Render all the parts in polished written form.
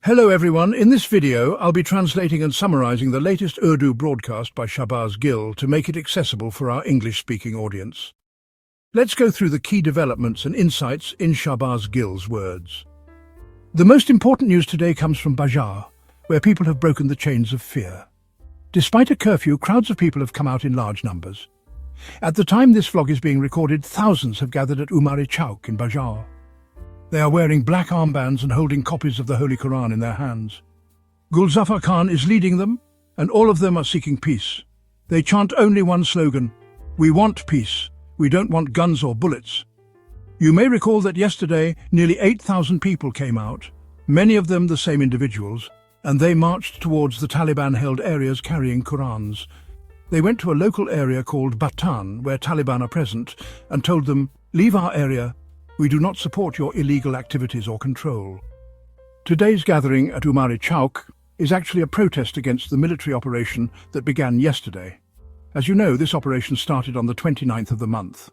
Hello everyone, in this video I'll be translating and summarizing the latest Urdu broadcast by Shahbaz Gill to make it accessible for our English-speaking audience. Let's go through the key developments and insights in Shahbaz Gill's words. The most important news today comes from Bajaur, where people have broken the chains of fear. Despite a curfew, crowds of people have come out in large numbers. At the time this vlog is being recorded, thousands have gathered at Awami Lens in Bajaur. They are wearing black armbands and holding copies of the Holy Quran in their hands. Gul Zafar Khan is leading them, and all of them are seeking peace. They chant only one slogan: "We want peace. We don't want guns or bullets." You may recall that yesterday nearly 8,000 people came out, many of them the same individuals, and they marched towards the Taliban-held areas carrying Qurans. They went to a local area called Batan, where Taliban are present, and told them, "Leave our area. We do not support your illegal activities or control." Today's gathering at Awami Lens is actually a protest against the military operation that began yesterday. As you know, this operation started on the 29th of the month.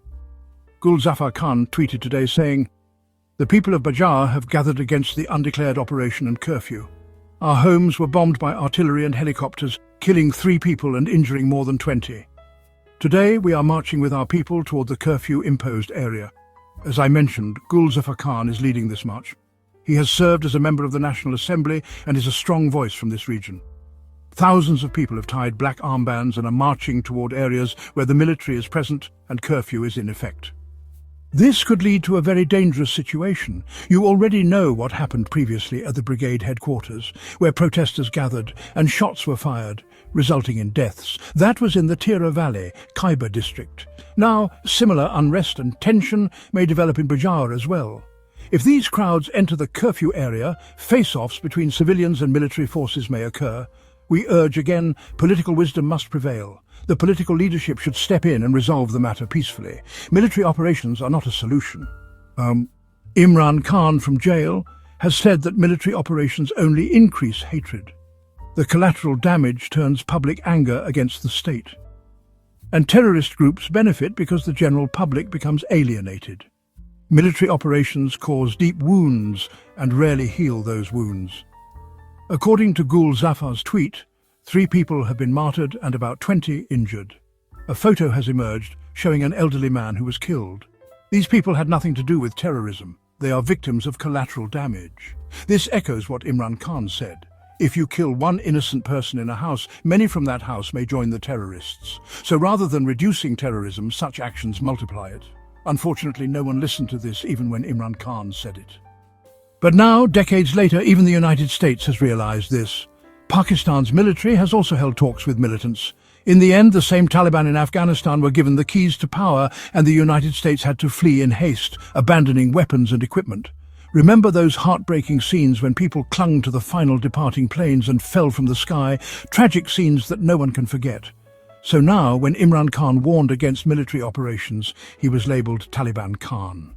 Gul Zafar Khan tweeted today saying, "The people of Bajaur have gathered against the undeclared operation and curfew. Our homes were bombed by artillery and helicopters, killing 3 people and injuring more than 20. Today we are marching with our people toward the curfew-imposed area." As I mentioned, Gul Zafar Khan is leading this march. He has served as a member of the National Assembly and is a strong voice from this region. Thousands of people have tied black armbands and are marching toward areas where the military is present and curfew is in effect. This could lead to a very dangerous situation. You already know what happened previously at the brigade headquarters, where protesters gathered and shots were fired, resulting in deaths. That was in the Tira Valley, Khyber district. Now, similar unrest and tension may develop in Bajaur as well. If these crowds enter the curfew area, face-offs between civilians and military forces may occur. We urge again, political wisdom must prevail. The political leadership should step in and resolve the matter peacefully. Military operations are not a solution. Imran Khan from jail has said that military operations only increase hatred. The collateral damage turns public anger against the state. And terrorist groups benefit because the general public becomes alienated. Military operations cause deep wounds and rarely heal those wounds. According to Gul Zafar's tweet, 3 people have been martyred and about 20 injured. A photo has emerged showing an elderly man who was killed. These people had nothing to do with terrorism. They are victims of collateral damage. This echoes what Imran Khan said. If you kill one innocent person in a house, many from that house may join the terrorists. So rather than reducing terrorism, such actions multiply it. Unfortunately, no one listened to this even when Imran Khan said it. But now, decades later, even the United States has realized this. Pakistan's military has also held talks with militants. In the end, the same Taliban in Afghanistan were given the keys to power, and the United States had to flee in haste, abandoning weapons and equipment. Remember those heartbreaking scenes when people clung to the final departing planes and fell from the sky, tragic scenes that no one can forget. So now, when Imran Khan warned against military operations, he was labelled Taliban Khan.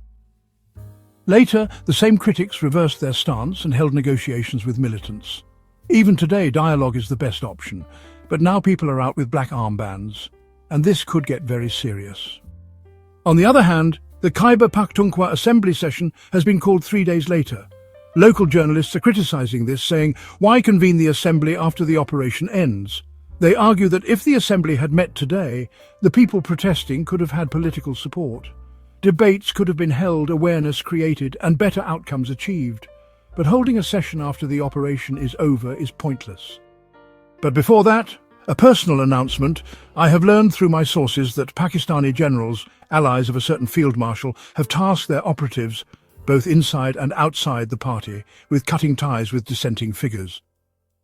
Later, the same critics reversed their stance and held negotiations with militants. Even today, dialogue is the best option, but now people are out with black armbands, and this could get very serious. On the other hand, the Khyber Pakhtunkhwa assembly session has been called 3 days later. Local journalists are criticizing this, saying, "Why convene the assembly after the operation ends?" They argue that if the assembly had met today, the people protesting could have had political support. Debates could have been held, awareness created, and better outcomes achieved. But holding a session after the operation is over is pointless. But before that, a personal announcement. I have learned through my sources that Pakistani generals, allies of a certain field marshal, have tasked their operatives, both inside and outside the party, with cutting ties with dissenting figures.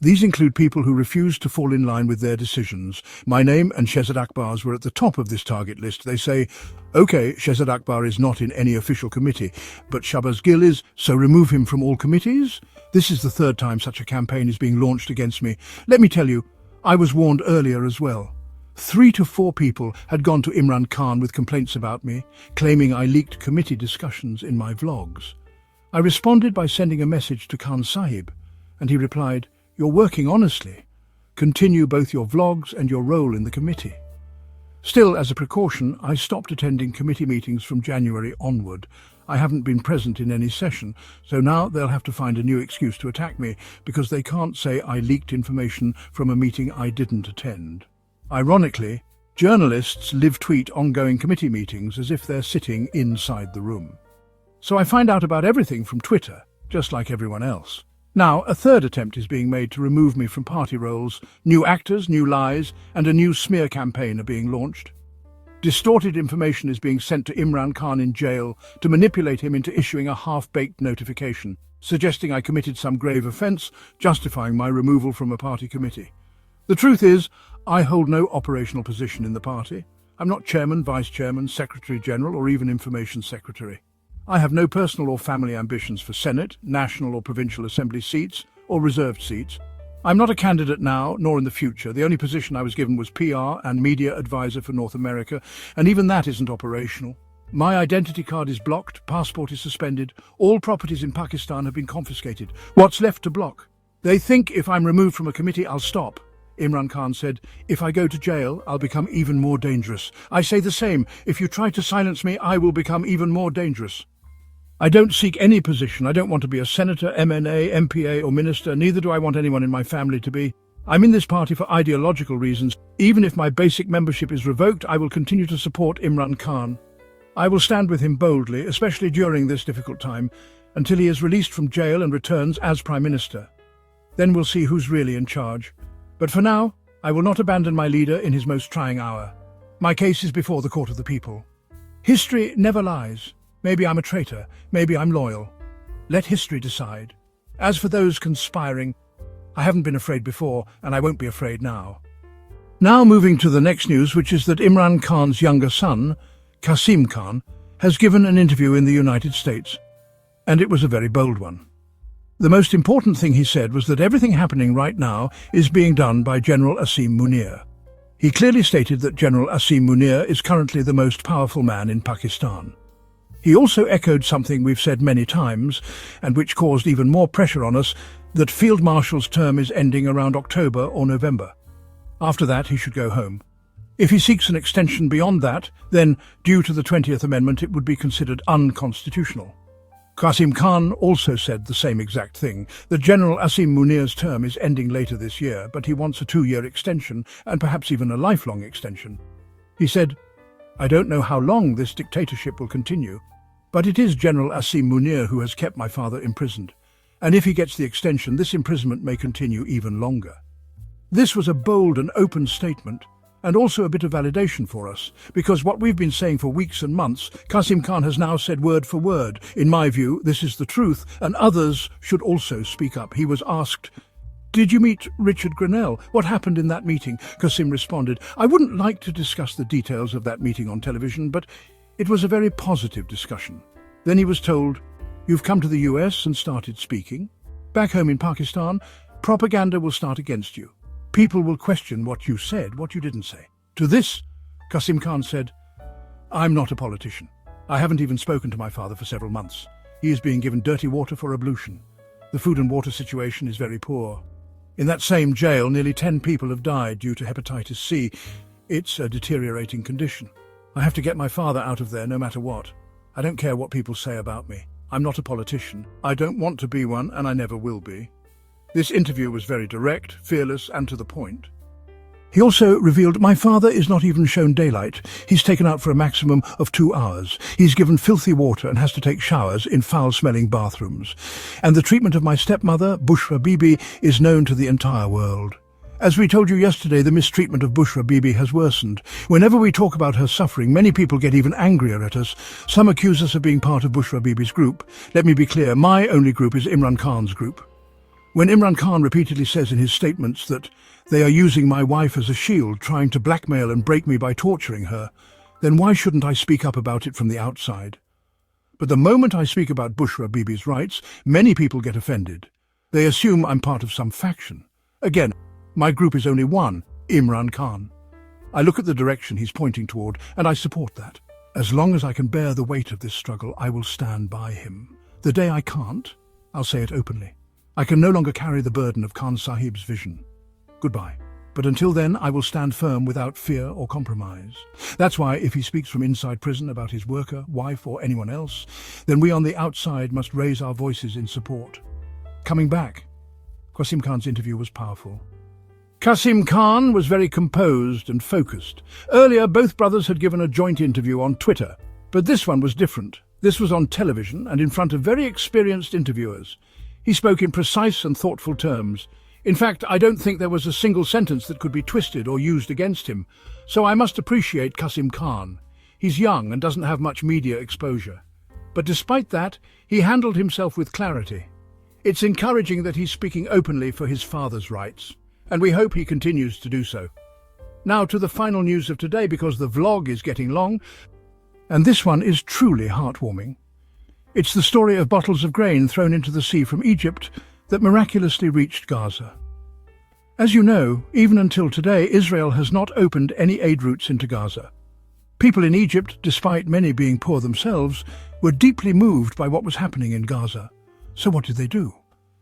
These include people who refuse to fall in line with their decisions. My name and Shahzad Akbar's were at the top of this target list. They say, "Okay, Shahzad Akbar is not in any official committee, but Shahbaz Gill is, so remove him from all committees?" This is the 3rd time such a campaign is being launched against me. Let me tell you, I was warned earlier as well. 3 to 4 people had gone to Imran Khan with complaints about me, claiming I leaked committee discussions in my vlogs. I responded by sending a message to Khan Sahib, and he replied, "You're working honestly. Continue both your vlogs and your role in the committee." Still, as a precaution, I stopped attending committee meetings from January onward. I haven't been present in any session, so now they'll have to find a new excuse to attack me because they can't say I leaked information from a meeting I didn't attend. Ironically, journalists live tweet ongoing committee meetings as if they're sitting inside the room. So I find out about everything from Twitter, just like everyone else. Now, a third attempt is being made to remove me from party roles. New actors, new lies, and a new smear campaign are being launched. Distorted information is being sent to Imran Khan in jail to manipulate him into issuing a half-baked notification, suggesting I committed some grave offence, justifying my removal from a party committee. The truth is, I hold no operational position in the party. I'm not chairman, vice-chairman, secretary-general, or even information secretary. I have no personal or family ambitions for Senate, national or provincial assembly seats, or reserved seats. I'm not a candidate now, nor in the future. The only position I was given was PR and media advisor for North America, and even that isn't operational. My identity card is blocked, passport is suspended, all properties in Pakistan have been confiscated. What's left to block? They think if I'm removed from a committee, I'll stop. Imran Khan said, if I go to jail, I'll become even more dangerous. I say the same. If you try to silence me, I will become even more dangerous. I don't seek any position. I don't want to be a senator, MNA, MPA or minister. Neither do I want anyone in my family to be. I'm in this party for ideological reasons. Even if my basic membership is revoked, I will continue to support Imran Khan. I will stand with him boldly, especially during this difficult time, until he is released from jail and returns as Prime Minister. Then we'll see who's really in charge. But for now, I will not abandon my leader in his most trying hour. My case is before the court of the people. History never lies. Maybe I'm a traitor, maybe I'm loyal. Let history decide. As for those conspiring, I haven't been afraid before, and I won't be afraid now. Now moving to the next news, which is that Imran Khan's younger son, Qasim Khan, has given an interview in the United States, and it was a very bold one. The most important thing he said was that everything happening right now is being done by General Asim Munir. He clearly stated that General Asim Munir is currently the most powerful man in Pakistan. He also echoed something we've said many times, and which caused even more pressure on us, that Field Marshal's term is ending around October or November. After that, he should go home. If he seeks an extension beyond that, then, due to the 20th Amendment, it would be considered unconstitutional. Qasim Khan also said the same exact thing, that General Asim Munir's term is ending later this year, but he wants a 2-year extension, and perhaps even a lifelong extension. He said, I don't know how long this dictatorship will continue, but it is General Asim Munir who has kept my father imprisoned, and if he gets the extension, this imprisonment may continue even longer. This was a bold and open statement, and also a bit of validation for us, because what we've been saying for weeks and months, Qasim Khan has now said word for word. In my view, this is the truth, and others should also speak up. He was asked, did you meet Richard Grenell? What happened in that meeting? Qasim responded, I wouldn't like to discuss the details of that meeting on television, but it was a very positive discussion. Then he was told, you've come to the US and started speaking. Back home in Pakistan, propaganda will start against you. People will question what you said, what you didn't say. To this, Qasim Khan said, I'm not a politician. I haven't even spoken to my father for several months. He is being given dirty water for ablution. The food and water situation is very poor. In that same jail, nearly 10 people have died due to hepatitis C. It's a deteriorating condition. I have to get my father out of there no matter what. I don't care what people say about me. I'm not a politician. I don't want to be one, and I never will be. This interview was very direct, fearless, and to the point. He also revealed, my father is not even shown daylight. He's taken out for a maximum of 2 hours. He's given filthy water and has to take showers in foul-smelling bathrooms. And the treatment of my stepmother, Bushra Bibi, is known to the entire world. As we told you yesterday, the mistreatment of Bushra Bibi has worsened. Whenever we talk about her suffering, many people get even angrier at us. Some accuse us of being part of Bushra Bibi's group. Let me be clear, my only group is Imran Khan's group. When Imran Khan repeatedly says in his statements that they are using my wife as a shield, trying to blackmail and break me by torturing her, then why shouldn't I speak up about it from the outside? But the moment I speak about Bushra Bibi's rights, many people get offended. They assume I'm part of some faction. Again, my group is only one, Imran Khan. I look at the direction he's pointing toward, and I support that. As long as I can bear the weight of this struggle, I will stand by him. The day I can't, I'll say it openly. I can no longer carry the burden of Khan Sahib's vision. Goodbye. But until then, I will stand firm without fear or compromise. That's why if he speaks from inside prison about his worker, wife or anyone else, then we on the outside must raise our voices in support. Coming back, Qasim Khan's interview was powerful. Qasim Khan was very composed and focused. Earlier, both brothers had given a joint interview on Twitter, but this one was different. This was on television and in front of very experienced interviewers. He spoke in precise and thoughtful terms. In fact, I don't think there was a single sentence that could be twisted or used against him. So I must appreciate Qasim Khan. He's young and doesn't have much media exposure. But despite that, he handled himself with clarity. It's encouraging that he's speaking openly for his father's rights, and we hope he continues to do so. Now to the final news of today, because the vlog is getting long, and this one is truly heartwarming. It's the story of bottles of grain thrown into the sea from Egypt that miraculously reached Gaza. As you know, even until today, Israel has not opened any aid routes into Gaza. People in Egypt, despite many being poor themselves, were deeply moved by what was happening in Gaza. So what did they do?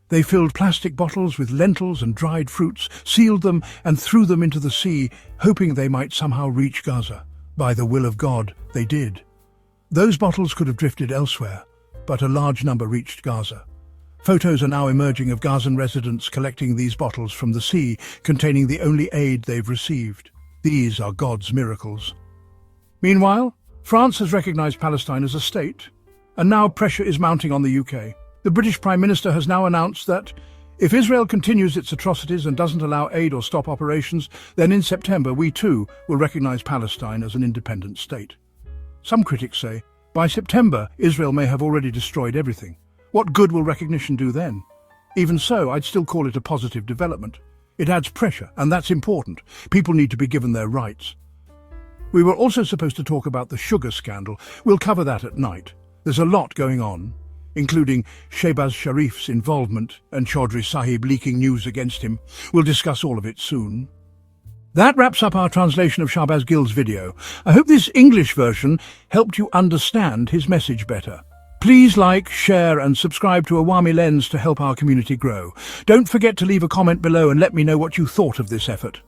They filled plastic bottles with lentils and dried fruits, sealed them and threw them into the sea, hoping they might somehow reach Gaza. By the will of God, they did. Those bottles could have drifted elsewhere, but a large number reached Gaza. Photos are now emerging of Gazan residents collecting these bottles from the sea, containing the only aid they've received. These are God's miracles. Meanwhile, France has recognized Palestine as a state, and now pressure is mounting on the UK. The British Prime Minister has now announced that if Israel continues its atrocities and doesn't allow aid or stop operations, then in September we too will recognize Palestine as an independent state. Some critics say, by September, Israel may have already destroyed everything. What good will recognition do then? Even so, I'd still call it a positive development. It adds pressure, and that's important. People need to be given their rights. We were also supposed to talk about the sugar scandal. We'll cover that at night. There's a lot going on, including Shahbaz Sharif's involvement and Chaudhry Sahib leaking news against him. We'll discuss all of it soon. That wraps up our translation of Shahbaz Gill's video. I hope this English version helped you understand his message better. Please like, share and subscribe to Awami Lens to help our community grow. Don't forget to leave a comment below and let me know what you thought of this effort.